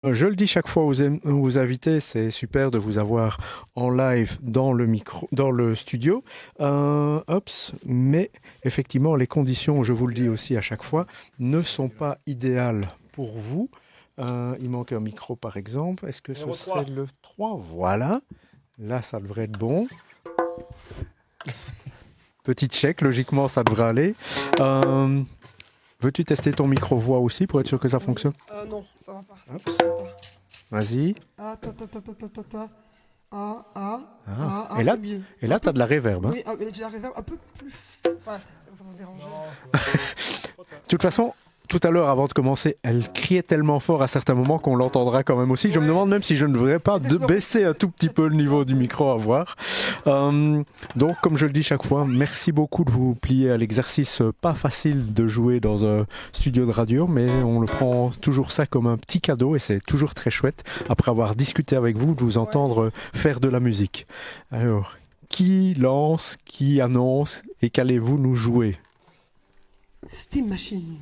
Je le dis chaque fois aux invités, c'est super de vous avoir en live dans le studio. Mais effectivement, les conditions, je vous le dis aussi à chaque fois, ne sont pas idéales pour vous. Il manque un micro par exemple. Est-ce que ce serait le 3? Voilà. Là, ça devrait être bon. Petit check, logiquement, ça devrait aller. Veux-tu tester ton micro-voix aussi pour être sûr que ça fonctionne? Non, ça va pas. Vas-y. Et là, tu as de la reverb. Hein. Oui, mais j'ai la reverb un peu plus. Enfin, ça va me déranger. De toute façon, tout à l'heure, avant de commencer, elle criait tellement fort à certains moments qu'on l'entendra quand même aussi. Ouais. Je me demande même si je ne devrais pas baisser un tout petit peu le niveau du micro à voir. Donc, comme je le dis chaque fois, merci beaucoup de vous plier à l'exercice pas facile de jouer dans un studio de radio, mais on le prend toujours ça comme un petit cadeau et c'est toujours très chouette, après avoir discuté avec vous, de vous entendre faire de la musique. Alors, qui lance, qui annonce et qu'allez-vous nous jouer? Steam Machine.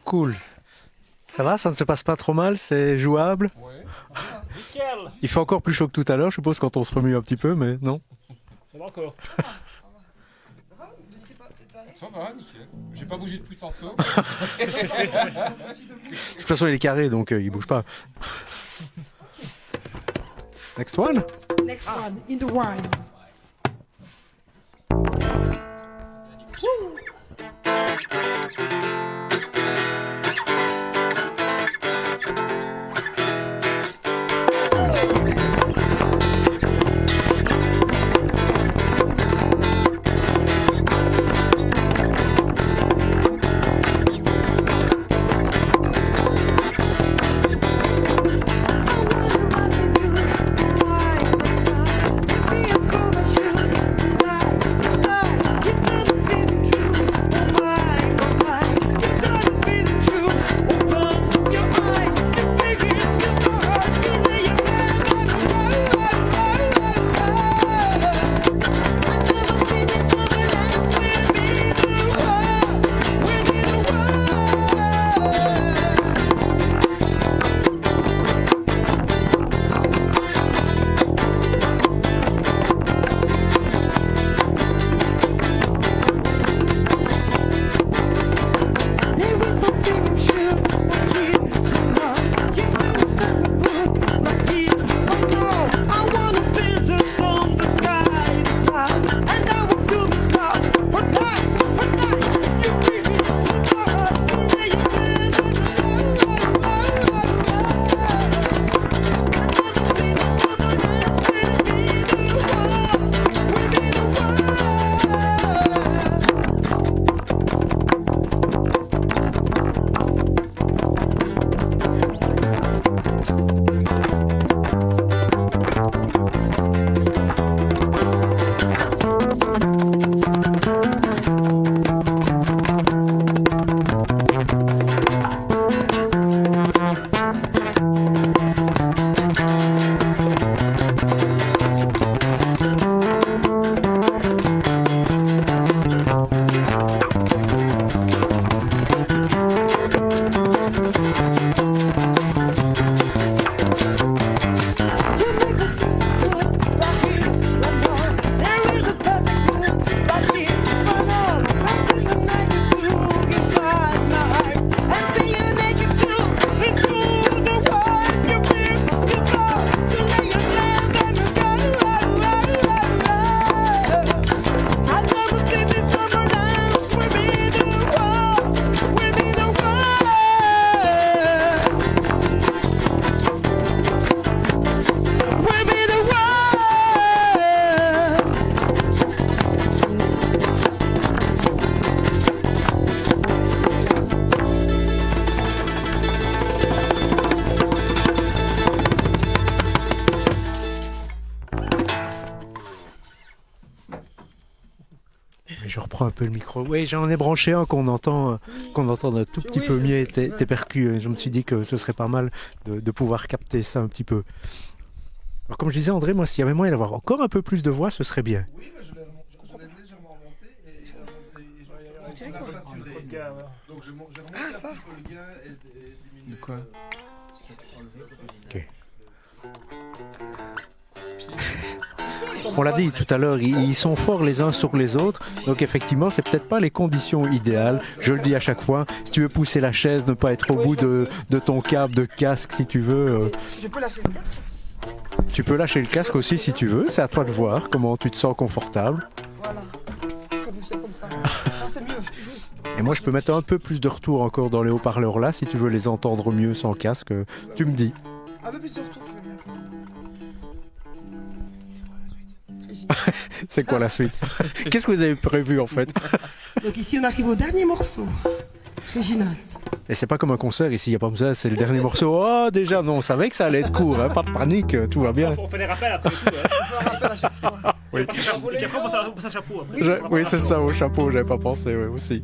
Cool. Ça va, ça ne se passe pas trop mal, c'est jouable. Ouais. Nickel. Il fait encore plus chaud que tout à l'heure, je suppose, quand on se remue un petit peu, mais non. Ça va encore. Ça va, nickel. J'ai pas bougé depuis tantôt. De toute façon, il est carré, donc il bouge pas. Next one. Next one, in the wine. Je reprends un peu le micro. Oui, j'en ai branché un qu'on entend un tout petit peu mieux tes percus. Je me suis dit que ce serait pas mal de pouvoir capter ça un petit peu. Alors comme je disais André, moi s'il y avait moyen d'avoir encore un peu plus de voix, ce serait bien. Oui, mais je l'ai légèrement remonté et je dirait suis quoi saturé. Trop de gars, ouais. Donc je remonte Ah, un ça. petit peu le gain et diminuer. De quoi Ok. On l'a dit tout à l'heure, ils sont forts les uns sur les autres, donc effectivement c'est peut-être pas les conditions idéales, je le dis à chaque fois, si tu veux pousser la chaise, ne pas être au bout de ton câble de casque si tu veux, Je peux lâcher le casque. tu peux lâcher le casque aussi si tu veux, c'est à toi de voir comment tu te sens confortable. Voilà. Ce serait plus simple comme ça. Ah, c'est mieux. Et moi je peux mettre un peu plus de retour encore dans les haut-parleurs là, si tu veux les entendre mieux sans casque, tu me dis. Un peu plus de retour, je veux bien. C'est quoi la suite? Qu'est-ce que vous avez prévu en fait? Donc ici, on arrive au dernier morceau. Réginald. Et c'est pas comme un concert ici, il n'y a pas comme ça, c'est le dernier morceau. Oh déjà non, on savait que ça allait être court, hein, pas de panique, tout va bien. On fait des rappels après tout. Hein. Je me rappelle à chaque fois. Oui, Et puis après, on passe à chapeau. Après. oui c'est ça, au chapeau, j'avais pas pensé, oui aussi.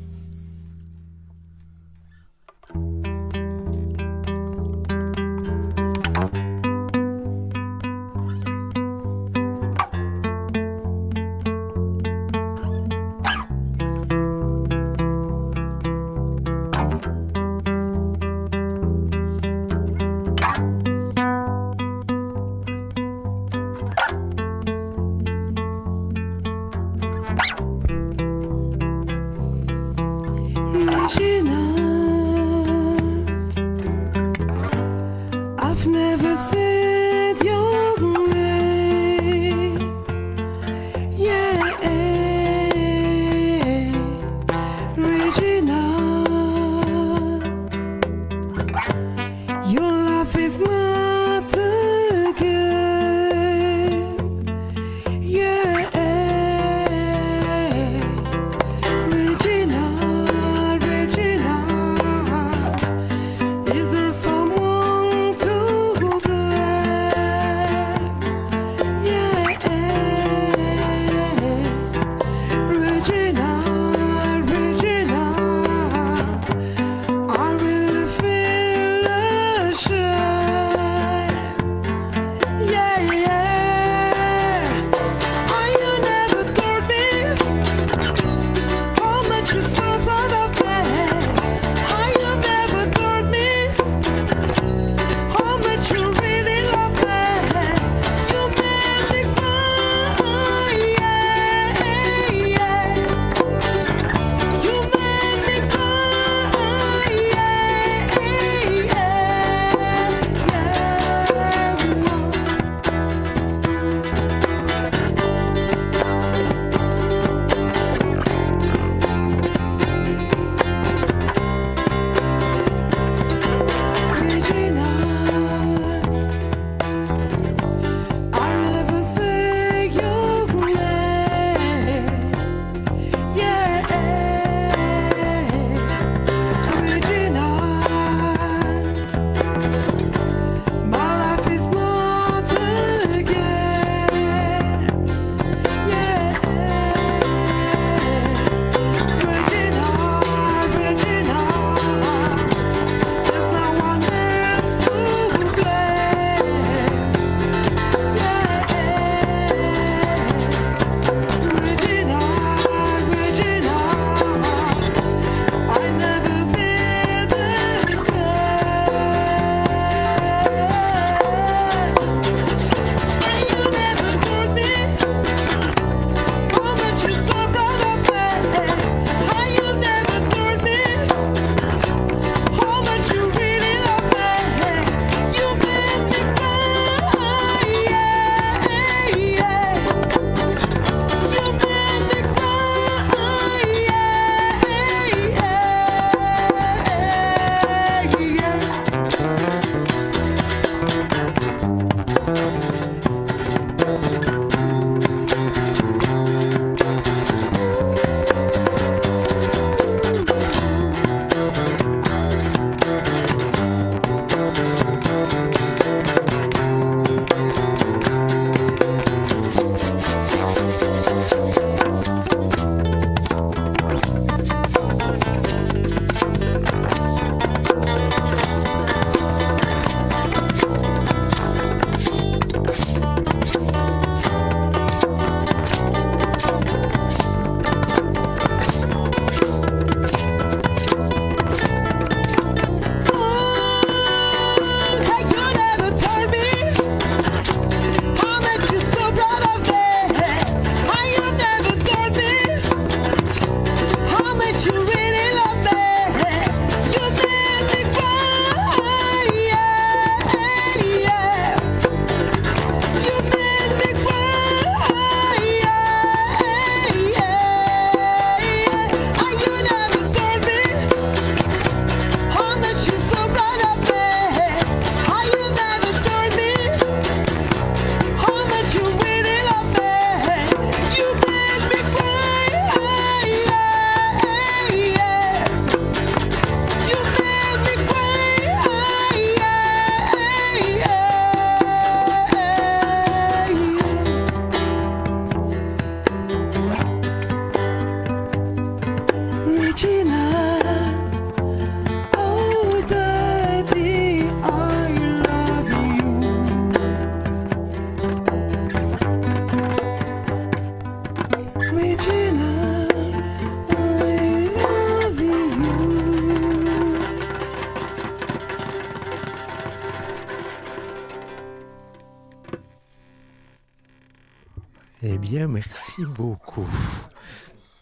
Eh bien, merci beaucoup.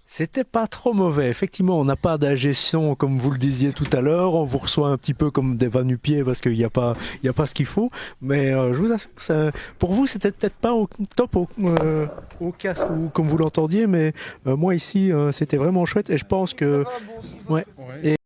C'était pas trop mauvais. Effectivement, on n'a pas d'ingé son comme vous le disiez tout à l'heure. On vous reçoit un petit peu comme des va-nu-pieds parce qu'il n'y a pas ce qu'il faut. Mais je vous assure, pour vous, c'était peut-être pas au top au casque ou comme vous l'entendiez. Mais moi ici, c'était vraiment chouette. Et je pense que... Ouais.